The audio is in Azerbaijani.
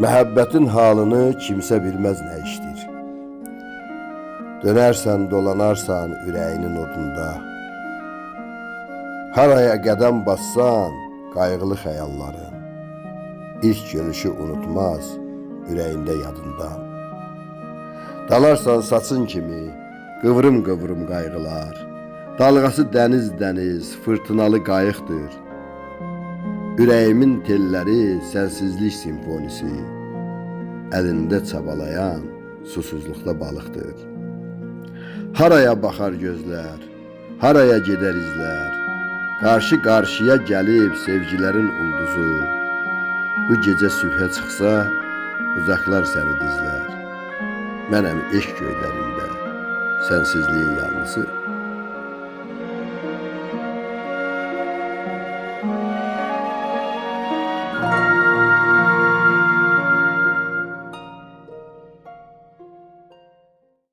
Məhəbbətin halını kimsə bilməz nə işdir. Dönərsən, dolanarsan ürəyinin odunda. Haraya qədəm bassan, qayğılı xəyalların. İlk görüşü unutmaz, ürəyində yadında. Dalarsan saçın kimi, qıvrım-qıvrım qayğılar. Dalğası dəniz-dəniz, fırtınalı qayıqdır. Ürəyimin telləri sənsizlik simfonisi. Əlində çabalayan susuzluqda balıqdır. Haraya baxar gözlər, haraya gedər izlər. Qarşı-qarşıya gəlib sevgilərin ulduzu. Bu gecə sübhə çıxsa, uzaqlar səni dizlər. Mənəm eşq göylərində, sənsizliyin yalnızı.